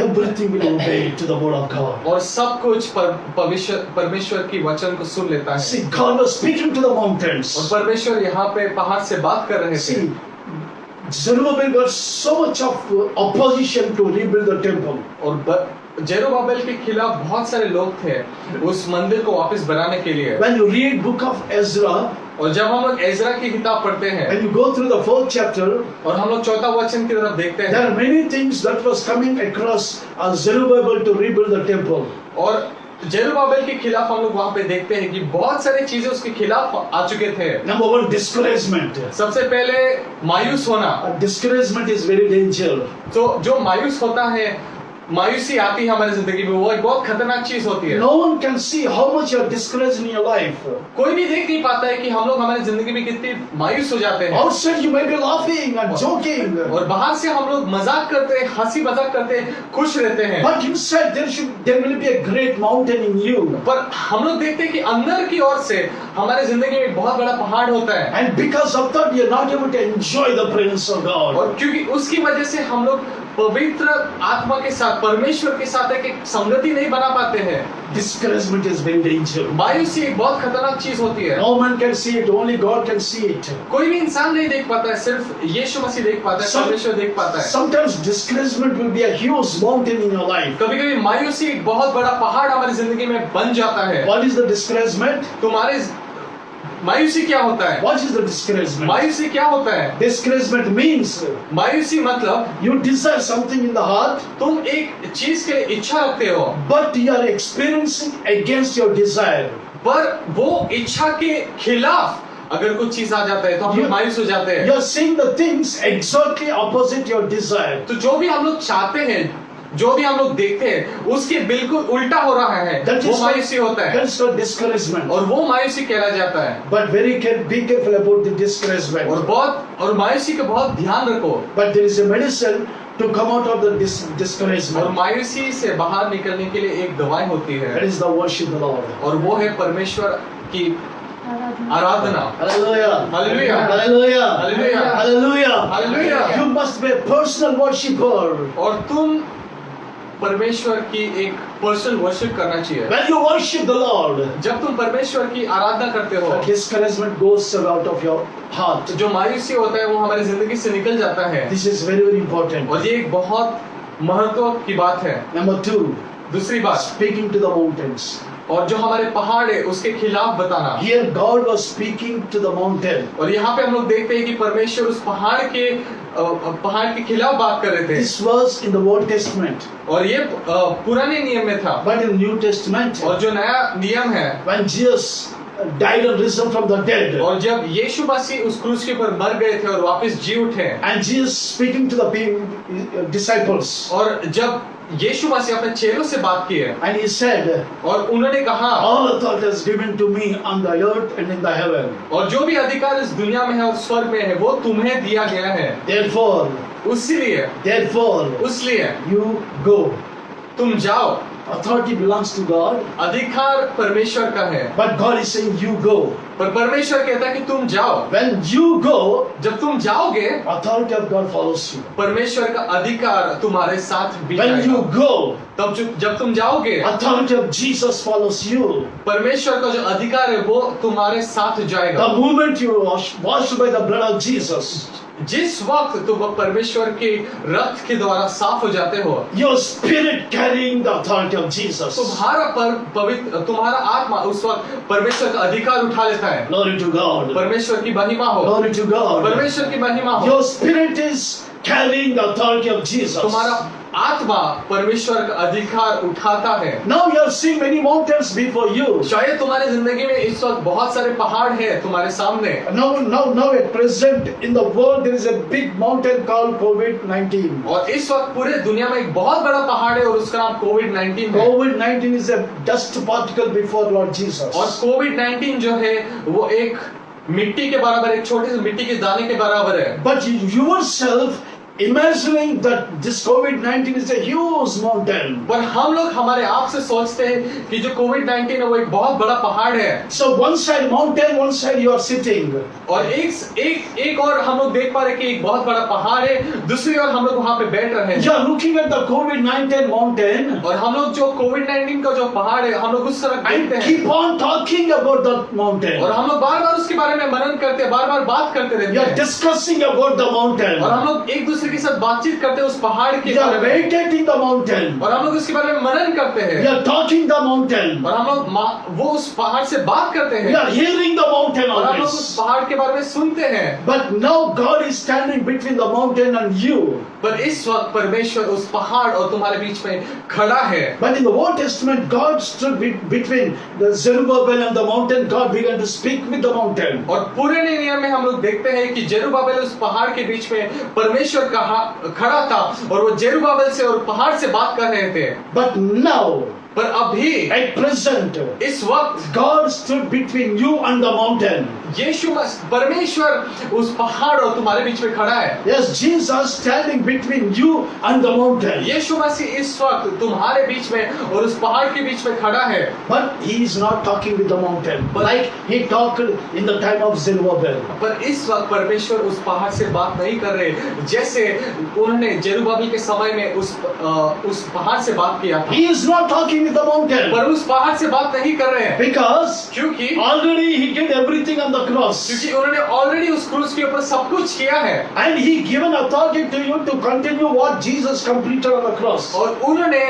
everything will obey to the word of God. और सब कुछ परमेश्वर की वचन को सुन लेता है। See, God was speaking to the mountains. और परमेश्वर यहाँ पे पहाड़ से बात कर रहे थे। See, Zerubbabel got so much of opposition to rebuild the temple. और जेरुब्बाबेल के खिलाफ बहुत सारे लोग थे उस मंदिर को वापस बनाने के लिए। When you read book of Ezra, और जब हम लोग एजरा की किताब पढ़ते हैं when you go through the 4th chapter, और हम लोग चौथा वचन की तरफ देखते there हैं, are many things that was coming across Zerubbabel to rebuild the temple. और जेरुब्बाबेल के खिलाफ हम लोग वहाँ पे देखते हैं कि बहुत सारी चीजें उसके खिलाफ आ चुके थे। Number one, discouragement. सबसे पहले मायूस होना। Discouragement is very dangerous. तो जो मायूस होता है, मायूसी आती है हमारी जिंदगी में, वो एक बहुत खतरनाक चीज होती है। No one can see how much you are discouraged in your life. कोई भी देख नहीं पाता है कि हम लोग हमारी जिंदगी में कितनी मायूस हो जाते हैं। Outside you may be laughing and joking, और बाहर से हम लोग मजाक करते हैं, हंसी मजाक करते हैं, खुश रहते हैं, but inside there will be a great mountain in you. पर हम लोग देखते हैं कि अंदर की ओर से हमारे जिंदगी में बहुत बड़ा पहाड़ होता है। And because of that, you are not able to enjoy the presence of God. और क्योंकि उसकी वजह से हम लोग पवित्र आत्मा के साथ, परमेश्वर के साथ एक संगति नहीं बना पाते हैं। Discouragement is very dangerous. मायूसी एक बहुत खतरनाक चीज होती है। No man can see it, only God can see it. कोई भी इंसान नहीं देख पाता है, सिर्फ यीशु मसीह देख पाता है, परमेश्वर देख पाता है। Sometimes discouragement will be a huge mountain in your life. कभी-कभी मायूसी एक बहुत बड़ा पहाड़ हमारी जिंदगी में बन जाता है। What is the discouragement? तुम्हारे मायूसी क्या होता है? What is the discouragement? मायूसी क्या होता है? Discouragement means मायूसी मतलब you desire something in the heart, तुम एक चीज के लिए इच्छा रखते हो, but you are experiencing against your desire. पर वो इच्छा के खिलाफ अगर कुछ चीज आ जाता है तो हम लोग मायूस हो जाते हैं। You are seeing the things exactly opposite your desire. तो जो भी हम लोग चाहते हैं, जो भी हम लोग देखते हैं, उसके बिल्कुल उल्टा हो रहा है, वो मायूसी होता है। That's called discouragement. और वो मायूसी कहला जाता है। But be careful about the discouragement. और मायूसी का बहुत ध्यान रखो। But there is a medicine to come out of the और discouragement. मायूसी से बाहर निकलने के लिए एक दवाई होती है, That is the worship of the Lord. और वो है परमेश्वर की आराधना। Hallelujah. Hallelujah. Hallelujah. Hallelujah. Hallelujah. Hallelujah. You must be a personal worshipper. और तुम परमेश्वर की एक पर्सनल वर्शिप करना चाहिए। When you worship the Lord, जब तुम परमेश्वर की आराधना करते हो, discouragement goes out of your heart. तो जो मायूसी होता है वो हमारी जिंदगी से निकल जाता है। This is very, very important. और ये एक बहुत महत्व की बात है। Number 2, दूसरी बात, speaking to the mountains. और जो हमारे पहाड़ है उसके खिलाफ बताना। Here God was speaking to the mountain. और यहाँ पे हम लोग देखते हैं कि परमेश्वर उस पहाड़ के खिलाफ बात कर रहे थे। This was in the Old Testament. और ये पुराने नियम में था। But in New Testament, और जो नया नियम है, when Jesus died and risen from the dead, और जब यीशु मसीह उस क्रूस के ऊपर मर गए थे और वापस जी उठे, and Jesus speaking to the disciples, और जब यीशु मसीह अपने चेलों से बात की है, and he said, और उन्होंने कहा, all authority is given to me on the earth and in the heaven. और जो भी अधिकार इस दुनिया में है और स्वर्ग में है वो तुम्हें दिया गया है। Therefore, उसलिए therefore, उसलिए you go. तुम जाओ। Authority belongs to God, अधिकार परमेश्वर का है, but God is saying you go. पर परमेश्वर कहता है कि तुम जाओ। When you go, जब तुम जाओगे, authority of God follows you. परमेश्वर का अधिकार तुम्हारे साथ भी When जाएगा। you go, तब जब तुम जाओगे, authority of Jesus follows you. परमेश्वर का जो अधिकार है वो तुम्हारे साथ जाएगा। The moment you are washed by the blood of Jesus, जिस वक्त तुम परमेश्वर के रक्त के द्वारा साफ हो जाते हो, your spirit carrying the authority of Jesus. तुम्हारा आत्मा उस वक्त परमेश्वर का अधिकार उठा लेता है। Glory to God. परमेश्वर की महिमा हो, Glory to God. परमेश्वर की महिमा हो। Your spirit is carrying the authority of Jesus. तुम्हारा आत्मा परमेश्वर का अधिकार उठाता है। Now you are seeing many mountains before you. शायद तुम्हारी जिंदगी में इस वक्त बहुत सारे पहाड़ हैं तुम्हारे सामने। Now at present in the world there is a big mountain called COVID-19. और इस वक्त पूरे दुनिया में एक बहुत बड़ा पहाड़ है और उसका नाम कोविड-19 है। COVID-19 is a dust particle before Lord Jesus. और कोविड-19 जो है वो एक मिट्टी के बराबर, एक छोटे से मिट्टी के दाने के बराबर है। But yourself imagining that this COVID-19 is a huge mountain. पर हम लोग हमारे आप से सोचते हैं कि जो कोविड-19 है वो एक बहुत बड़ा पहाड़ है। So one side mountain, one side you are sitting. और एक और हम लोग देख पा रहे हैं कि एक बहुत बड़ा पहाड़ है, दूसरी ओर हम लोग वहाँ पे बैठ रहे हैं। You are looking at the COVID-19 mountain. और हम लोग जो कोविड-19 का जो पहाड़ है हम लोग उस तरफ देखते And हैं keep on talking about that mountain. और हम लोग बार-बार उसके बारे में मनन करते हैं, बार-बार बात करते रहते You are हैं discussing about the mountain. और हम लोग एक दूसरे के साथ बातचीत करते हैं उस पहाड़ के You बारे are में meditating the mountain. और हम लोग उसके बारे में मनन करते You हैं are talking the mountain. और हम लोग वो उस पहाड़ से बात करते You हैं are hearing the mountain और हम लोग always. उस पहाड़ के बारे में सुनते हैं। But now God is standing between the mountain and you. पर इस वक्त परमेश्वर उस पहाड़ और तुम्हारे बीच में खड़ा है। But in the Old Testament, God stood between the Zerubbabel and the mountain. God began to speak with the mountain. और पुराने नियम में हम लोग देखते हैं कि जेरुब्बाबेल उस पहाड़ के बीच में परमेश्वर खड़ा था और वो जेरुब्बाबेल से और पहाड़ से बात कर रहे थे। But now, पर अभी at present, इस वक्त God stood between you and the mountain. परमेश्वर उस पहाड़ और तुम्हारे बीच में खड़ा है। Yes, Jesus standing between you and the mountain. यीशु मसीह इस वक्त तुम्हारे बीच में और उस पहाड़ के बीच में खड़ा है। But he is not talking with the mountain like he talked in the time of Zerubbabel. पर इस वक्त परमेश्वर उस पहाड़ से बात नहीं कर रहे जैसे उन्होंने जेरुब्बाबेल के समय में उस पहाड़ से बात किया था। He is not talking with the mountain पर उस पहाड़ से बात नहीं कर रहे हैं because क्योंकि already he did everything on the cross. क्योंकि उन्होंने ऑलरेडी उस क्रूस के ऊपर सब कुछ किया है And he given authority to you to continue what Jesus completed on the cross. और उन्होंने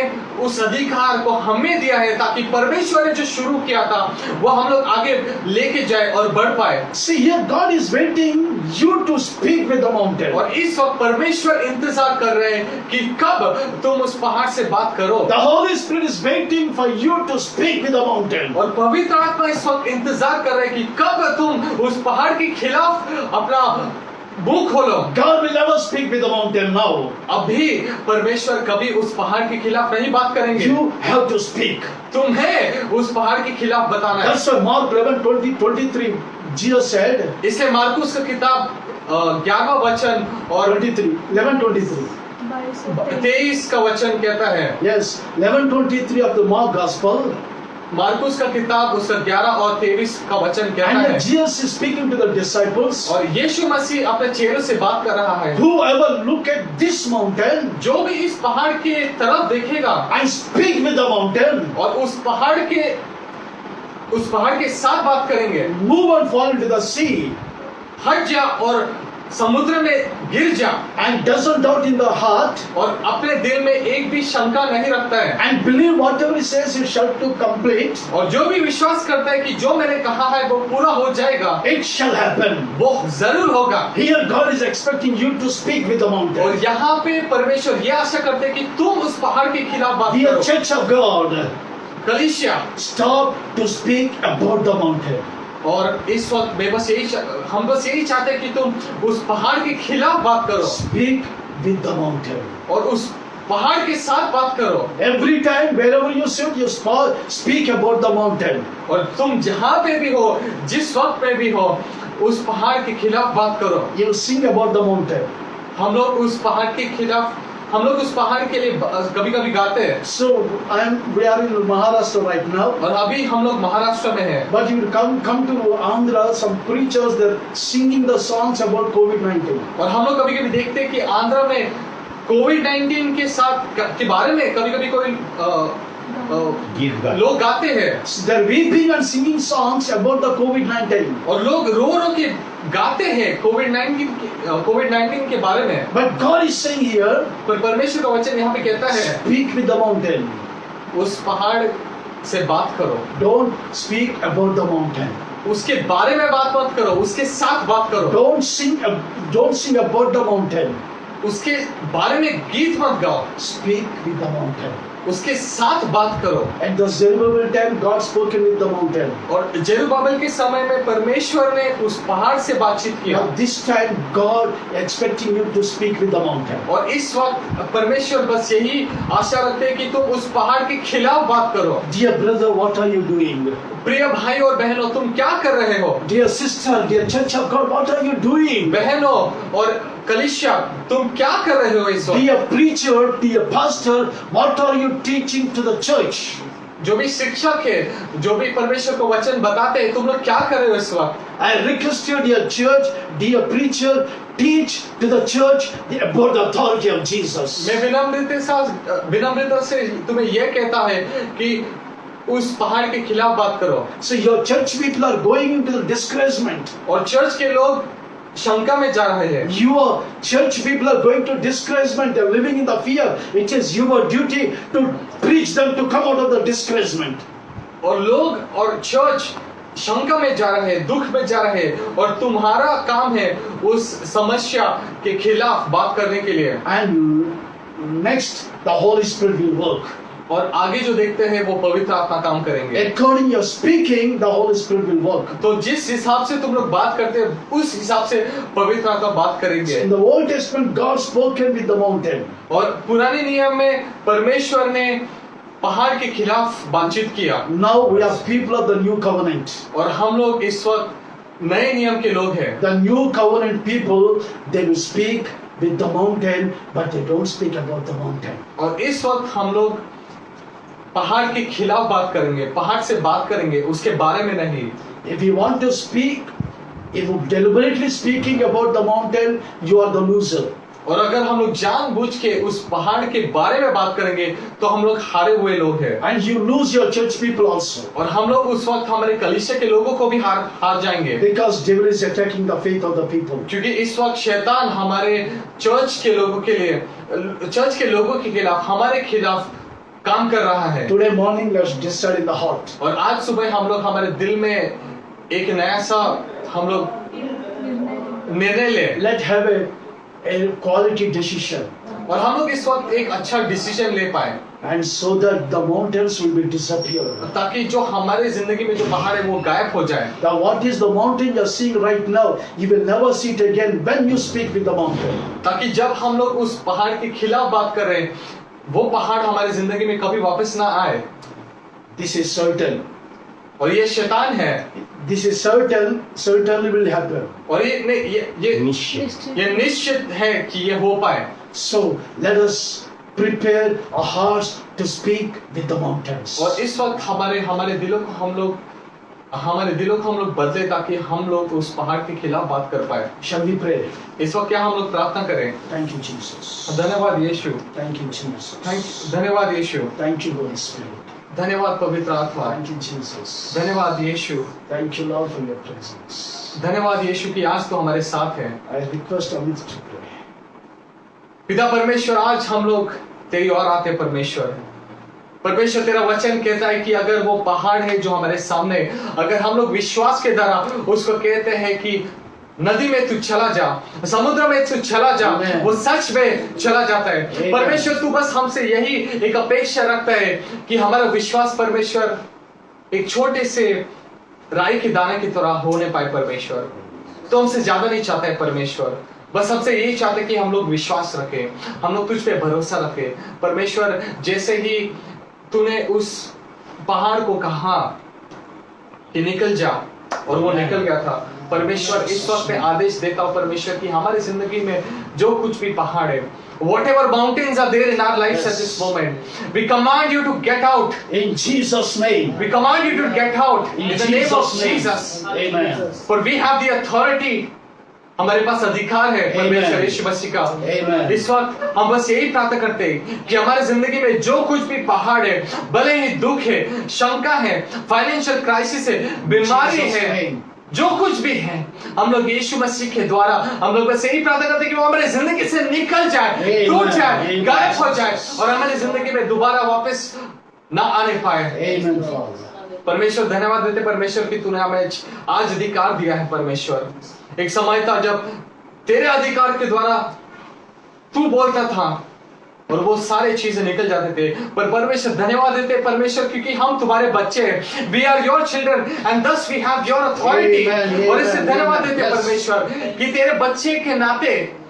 उस अधिकार को हमें दिया है ताकि परमेश्वर ने जो शुरू किया था वो हम लोग आगे लेके जाए और बढ़ पाए। See here God is waiting you to speak with the mountain. और इस वक्त परमेश्वर इंतजार कर रहे हैं कि कब तुम उस पहाड़ से बात करो। The Holy Spirit is waiting for you to speak with the mountain. और पवित्र आत्मा इस वक्त इंतजार कर रहे हैं कि कब तुम उस पहाड़ के खिलाफ अपना मुंह खोलो। God will never speak with the mountain now. अभी परमेश्वर कभी उस पहाड़ के खिलाफ नहीं बात करेंगे। You have to speak. तुम्हें उस पहाड़ के खिलाफ बताना है। That's why Mark 11:23 Jesus said. इसलिए मार्कुस का किताब 11वां वचन और 11:23. 23 का वचन कहता है। Yes, 11:23 of the Mark Gospel. Marcus का किताब उसका 11 और 23 का वचन कहता And है। then Jesus is speaking to the disciples. और यीशु मसीह अपने चेलों से बात कर रहा है। Whoever look at this mountain जो भी इस पहाड़ के तरफ देखेगा and speak with the mountain, और उस पहाड़ के साथ बात करेंगे, move and fall into the sea, हट जा और समुद्र में गिर जा and doesn't doubt in the heart, और अपने दिल में एक भी शंका नहीं रखता है and believe whatever he says he shall to complete, और जो भी विश्वास करता है कि जो मैंने कहा है वो पूरा हो जाएगा, it shall happen. वो जरूर होगा। Here God is expecting you to speak with the और mountain. यहाँ पे परमेश्वर ये आशा करते हैं कि तुम उस पहाड़ के खिलाफ बात Dear करो। Church of God, कलीसिया, stop to speak about the mountain. और इस वक्त हम बस यही चाहते हैं कि तुम उस पहाड़ के खिलाफ बात करो Speak with the mountain. और उस पहाड़ के साथ बात करो। Every time, wherever you sit, you speak about the mountain. और तुम जहाँ पे भी हो, जिस वक्त पे भी हो, उस पहाड़ के खिलाफ बात करो। You sing about the mountain. हम लोग उस पहाड़ के खिलाफ हम लोग उस पहाड़ के लिए कभी कभी गाते हैं। So we are in Maharashtra right now. और अभी हम लोग महाराष्ट्र में हैं। But you come to Andhra, some preachers they're singing the songs about COVID-19. और हम लोग कभी कभी देखते हैं कि आंध्र में कोविड-19 के साथ के बारे में कभी कभी कोई लोग गाते हैं। They're weeping and singing songs about the COVID-19. और लोग रो रो के गाते हैं कोविड-19 के बारे में। But God is saying here, पर परमेश्वर का वचन यहाँ पे कहता है, speak with the mountain. उस पहाड़ से बात करो। Don't speak about the mountain. उसके बारे में बात मत करो, उसके साथ बात करो। Don't sing about the mountain. उसके बारे में गीत मत गाओ, Speak with the mountain. उसके साथ बात करो। At the Zerubbabel time, God spoken with the mountain. और जेरुब्बाबेल के समय में परमेश्वर ने उस पहाड़ से बातचीत किया। Now this time, God expecting you to speak with the mountain. और इस वक्त परमेश्वर बस यही आशा रखते हैं कि तुम उस पहाड़ के खिलाफ बात करो। Dear brother, what are you doing? प्रिय भाई और बहनों, तुम क्या कर रहे हो? Dear sister, dear church of God, what are you doing? बहनों और कलीसिया, तुम क्या कर रहे हो इस वक्त? Dear preacher, dear pastor, what are you teaching to the church? जो भी शिक्षक है, जो भी परमेश्वर को वचन बताते हैं, तुम लोग क्या कर रहे हो इस वक्त? I request you, dear church, dear preacher, teach to the church about the authority of Jesus. मैं विनम्रता से तुम्हें यह कहता है कि उस पहाड़ के खिलाफ बात करो। So your church people are going into the discouragement. और चर्च के लोग शंका में जा रहे हैं। Your church people are going to discouragement. They're living in the fear. It is your duty to preach them to come out of the discouragement. और लोग और चर्च शंका में जा रहे हैं, दुख में जा रहे हैं, और तुम्हारा काम है उस समस्या के खिलाफ बात करने के लिए। And next, the Holy Spirit will work. और आगे जो देखते हैं वो पवित्र आत्मा काम करेंगे। According to your speaking, the Holy Spirit will work. तो जिस हिसाब से तुम लोग बात करते हैं उस हिसाब से पवित्र आत्मा बात करेंगे। In the Old Testament, God spoken with the mountain. और पुराने नियम में परमेश्वर ने पहाड़ के खिलाफ बातचीत किया। Now we are people of the new covenant. और हम लोग इस वक्त नए नियम के लोग हैं। The new covenant people, they will speak with the mountain, but they don't speak about the mountain. और इस वक्त हम लोग पहाड़ के खिलाफ बात करेंगे, पहाड़ से बात करेंगे, उसके बारे में नहीं। If you want to speak, if you deliberately speaking about the mountain, you are the loser. और अगर हम लोग जानबूझ के उस पहाड़ के बारे में बात करेंगे तो हम लोग हारे हुए लोग हैं। And you lose your church people also. और हम लोग उस वक्त हमारे कलीसिया के लोगों को भी हार जाएंगे। Because devil is attacking the faith of the people. क्योंकि इस वक्त शैतान हमारे चर्च के लोगों के लिए, चर्च के लोगों के खिलाफ, हमारे खिलाफ काम कर रहा है। Today morning, let's decide in the heart. और आज सुबह हम लोग हमारे दिल में एक नया सा हम लोग निर्णय ले। Let's have a quality decision. और हम लोग इस वक्त एक अच्छा डिसीजन ले पाए। And so that the mountains will be disappear. ताकि जो हमारे जिंदगी में जो पहाड़ है वो गायब हो जाए। Now what is the mountain you're seeing right now? You will never see it again when you speak with the mountain. ताकि जब हम लोग उस पहाड़ के खिलाफ बात कर रहे हैं, वो पहाड़ हमारी जिंदगी में कभी वापस ना आए। This is certain. और ये शैतान है। This is certain. Certainly will happen. और ये निश्चित है कि ये हो पाए। So let us prepare our hearts to speak with the mountains. और इस वक्त हमारे दिलों को हम लोग बदले ताकि हम लोग उस पहाड़ के खिलाफ बात कर पाए। Shall we pray? इस वक्त क्या हम लोग प्रार्थना करें? Thank you, Jesus. धन्यवाद यीशु। Thank you, Jesus. धन्यवाद यीशु। Thank you, Holy Spirit. धन्यवाद पवित्र आत्मा। Thank you, Jesus. धन्यवाद यीशु। Thank you, Lord, for your presence. धन्यवाद यीशु कि आज तो हमारे साथ है। I request Amit to pray. पिता परमेश्वर, आज हम लोग तेरी ओर आते हैं। परमेश्वर तेरा वचन कहता है कि अगर वो पहाड़ है जो हमारे सामने, अगर हम लोग विश्वास के द्वारा उसको कहते हैं कि नदी में तू चला जा, समुद्र में तू चला जा, वो सच में चला जाता है। परमेश्वर तू बस हमसे यही एक अपेक्षा रखता है कि हमारा विश्वास परमेश्वर एक छोटे से राई के दाने की तरह होने पाए। परमेश्वर तो हमसे ज्यादा नहीं चाहता है। परमेश्वर बस हमसे यही चाहते कि हम लोग विश्वास रखें, हम लोग तुझ पे भरोसा रखें। परमेश्वर जैसे ही तूने उस पहाड़ को कहा कि निकल जा और वो निकल गया था, परमेश्वर इस वक्त में आदेश देता हूं परमेश्वर कि हमारी जिंदगी में जो कुछ भी पहाड़ है Whatever mountains are there in our lives at this moment, we command you to get out. In Jesus' name. We command you to get out in the name of Jesus. Amen. For we have the authority. हमारे पास अधिकार है परमेश्वर Amen. यीशु मसीह का। Amen. इस वक्त हम बस यही प्रार्थना करते हैं कि हमारे जिंदगी में जो कुछ भी पहाड़ है, भले ही दुख है, शंका है, फाइनेंशियल क्राइसिस है, बीमारी Jesus' है, name. जो कुछ भी है, हम लोग यीशु मसीह के द्वारा हम लोग बस यही प्रार्थना करते हैं कि वो हमारे जिंदगी से निकल जाए, Amen. टूट जाए, Amen. गायब हो जाए और हमारी जिंदगी में दोबारा वापस ना आने पाए। Amen, Father. परमेश्वर धन्यवाद देते परमेश्वर कि तूने हमें आज अधिकार दिया है परमेश्वर। एक समय था जब तेरे अधिकार के द्वारा तू बोलता था और वो सारे चीजें निकल जाते थे, पर परमेश्वर धन्यवाद देते परमेश्वर क्योंकि हम तुम्हारे बच्चे हैं। We are your children and thus we have your authority. Amen, और इससे amen, धन्यवाद देते yes. परमेश्वर कि तेरे बच्चे के नाते,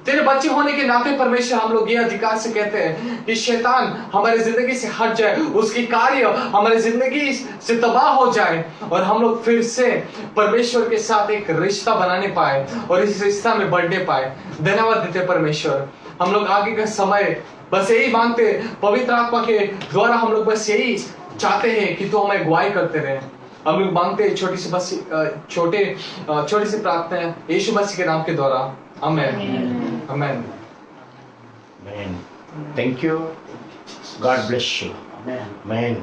तेरे बच्चे होने के नाते परमेश्वर हम लोग ये अधिकार से कहते हैं कि शैतान हमारे जिंदगी से हट जाए, उसकी कार्य हमारे जिंदगी से तबाह हो जाए और हम लोग फिर से परमेश्वर के साथ एक रिश्ता बनाने पाए और इस रिश्ता में बढ़ने पाए। धन्यवाद देते परमेश्वर। हम लोग आगे का समय बस यही मांगते, पवित्र आत्मा के द्वारा हम लोग बस यही चाहते हैं कि तू हमें अगुवाई करते रहे। हम लोग मांगते हैं छोटी सी प्रार्थना यीशु मसीह के नाम के द्वारा। Amen. Amen. Amen. Thank you. God bless you. Amen. Amen.